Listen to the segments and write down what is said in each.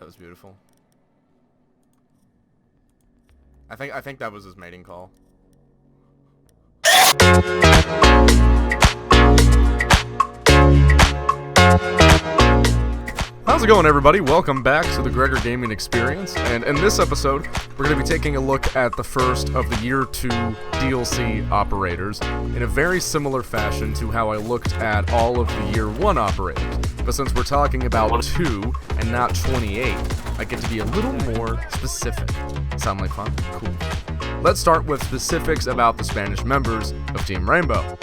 was beautiful. I think that was his mating call. How's it going, everybody? Welcome back to the Gregor Gaming Experience, and in this episode, we're going to be taking a look at the first of the Year 2 DLC operators in a very similar fashion to how I looked at all of the Year 1 operators. But since we're talking about 2 and not 28, I get to be a little more specific. Sound like fun? Cool. Let's start with specifics about the Spanish members of Team Rainbow.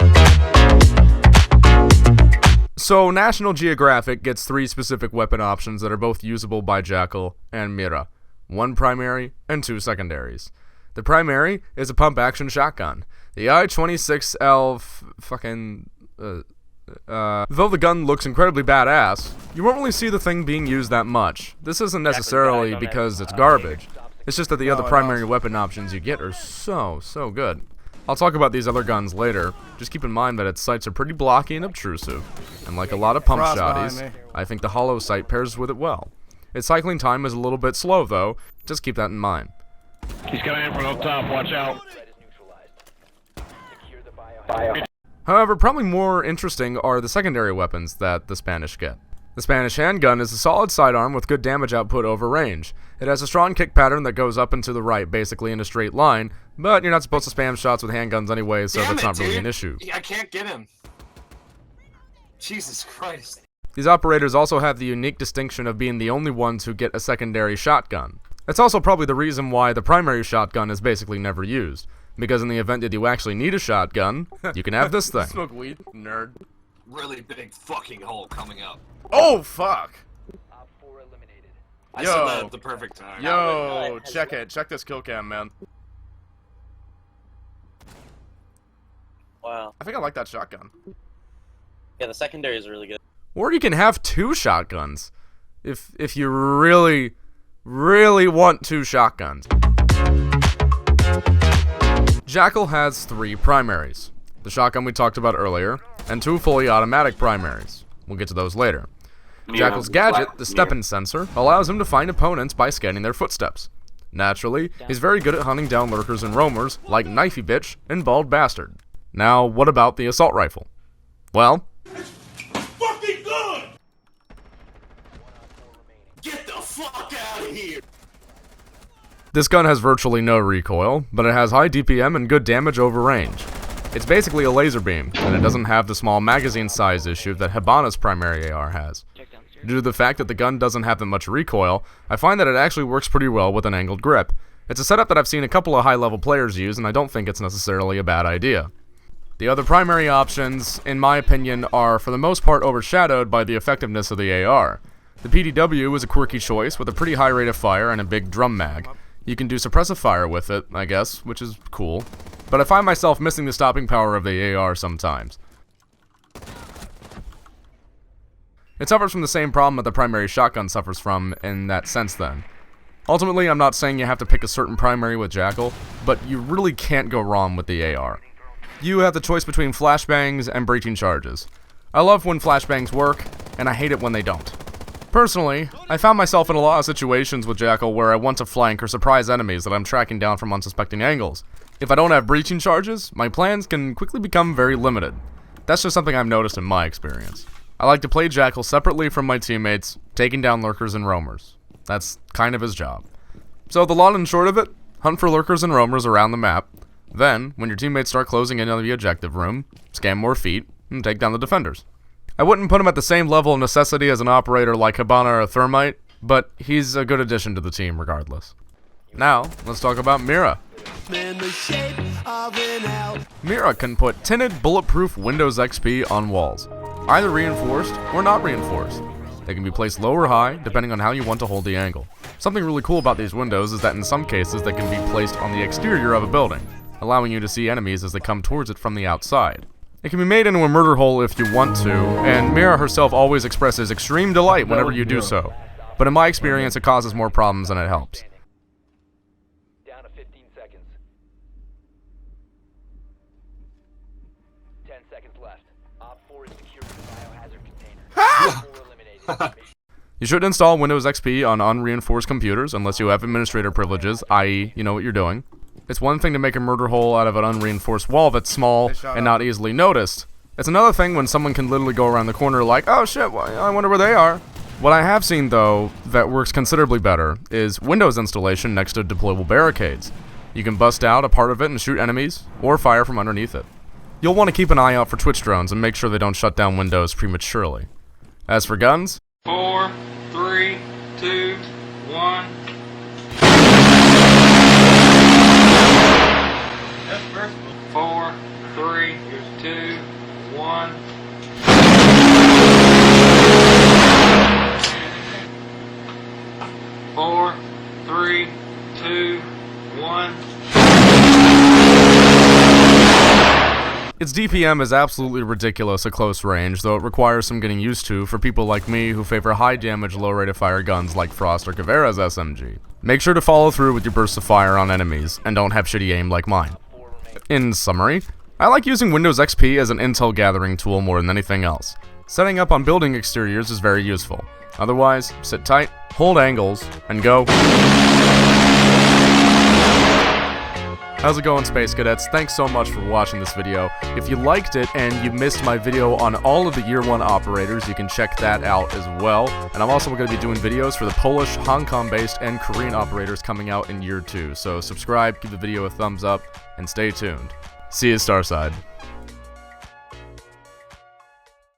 So, National Geographic gets 3 specific weapon options that are both usable by Jackal and Mira. 1 primary and 2 secondaries. The primary is a pump-action shotgun. The I-26L though the gun looks incredibly badass, you won't really see the thing being used that much. This isn't necessarily because it's garbage. It's just that the other primary weapon options you get are so good. I'll talk about these other guns later. Just keep in mind that its sights are pretty blocky and obtrusive. And like a lot of pump shotties, I think the hollow sight pairs with it well. Its cycling time is a little bit slow though, just keep that in mind. He's coming in from up top, watch out. However, probably more interesting are the secondary weapons that the Spanish get. The Spanish handgun is a solid sidearm with good damage output over range. It has a strong kick pattern that goes up and to the right, basically in a straight line, but you're not supposed to spam shots with handguns anyway, so that's not really an issue. I can't get him. Jesus Christ. These operators also have the unique distinction of being the only ones who get a secondary shotgun. That's also probably the reason why the primary shotgun is basically never used, because in the event that you actually need a shotgun, you can have this thing. Smoke weed, nerd. Really big fucking hole coming up. Oh, fuck! I said that at the perfect time. Yo, check it. Check this kill cam, man. Wow. I think I like that shotgun. Yeah, the secondary is really good. Or you can have 2 shotguns. If you really want 2 shotguns. Jackal has 3 primaries. The shotgun we talked about earlier, and 2 fully automatic primaries. We'll get to those later. Jackal's gadget, the step-in sensor, allows him to find opponents by scanning their footsteps. Naturally, he's very good at hunting down lurkers and roamers, like Knifey Bitch and Bald Bastard. Now, what about the assault rifle? Well, It's fucking good! Get the fuck out of here! this gun has virtually no recoil, but it has high DPM and good damage over range. It's basically a laser beam, and it doesn't have the small magazine size issue that Hibana's primary AR has. Due to the fact that the gun doesn't have that much recoil, I find that it actually works pretty well with an angled grip. It's a setup that I've seen a couple of high-level players use, and I don't think it's necessarily a bad idea. The other primary options, in my opinion, are for the most part overshadowed by the effectiveness of the AR. The PDW is a quirky choice with a pretty high rate of fire and a big drum mag. You can do suppressive fire with it, I guess, which is cool. But I find myself missing the stopping power of the AR sometimes. It suffers from the same problem that the primary shotgun suffers from in that sense then. Ultimately, I'm not saying you have to pick a certain primary with Jackal, but you really can't go wrong with the AR. You have the choice between flashbangs and breaching charges. I love when flashbangs work, and I hate it when they don't. Personally, I found myself in a lot of situations with Jackal where I want to flank or surprise enemies that I'm tracking down from unsuspecting angles. If I don't have breaching charges, my plans can quickly become very limited. That's just something I've noticed in my experience. I like to play Jackal separately from my teammates, taking down lurkers and roamers. That's kind of his job. So the long and short of it, hunt for lurkers and roamers around the map. Then, when your teammates start closing in on the objective room, scan more feet, and take down the defenders. I wouldn't put him at the same level of necessity as an operator like Hibana or Thermite, but he's a good addition to the team regardless. Now, let's talk about Mira. Mira can put tinted, bulletproof Windows XP on walls, either reinforced or not reinforced. They can be placed low or high, depending on how you want to hold the angle. Something really cool about these windows is that in some cases they can be placed on the exterior of a building, allowing you to see enemies as they come towards it from the outside. It can be made into a murder hole if you want to, and Mira herself always expresses extreme delight whenever you do so. But in my experience, it causes more problems than it helps. Down to 15 seconds. 10 seconds left. Op 4 is securing the biohazard container. 4 eliminated. You should install Windows XP on unreinforced computers unless you have administrator privileges, i.e. you know what you're doing. It's one thing to make a murder hole out of an unreinforced wall that's small and not easily noticed. It's another thing when someone can literally go around the corner like, oh shit, well, I wonder where they are. What I have seen, though, that works considerably better is Windows installation next to deployable barricades. You can bust out a part of it and shoot enemies, or fire from underneath it. You'll want to keep an eye out for Twitch drones and make sure they don't shut down Windows prematurely. As for guns, 4, 3, 2, 1. That's first. 4, 3, 2, 1. 4, 3, 2, 1. its DPM is absolutely ridiculous at close range, though it requires some getting used to for people like me who favor high damage, low rate of fire guns like Frost or Caveira's SMG. Make sure to follow through with your bursts of fire on enemies, and don't have shitty aim like mine. In summary, I like using Windows XP as an intel gathering tool more than anything else. Setting up on building exteriors is very useful. Otherwise, sit tight, hold angles, and go. How's it going, Space Cadets? Thanks so much for watching this video. If you liked it and you missed my video on all of the Year 1 operators, you can check that out as well. And I'm also going to be doing videos for the Polish, Hong Kong-based, and Korean operators coming out in Year 2. So subscribe, give the video a thumbs up, and stay tuned. See you, Starside.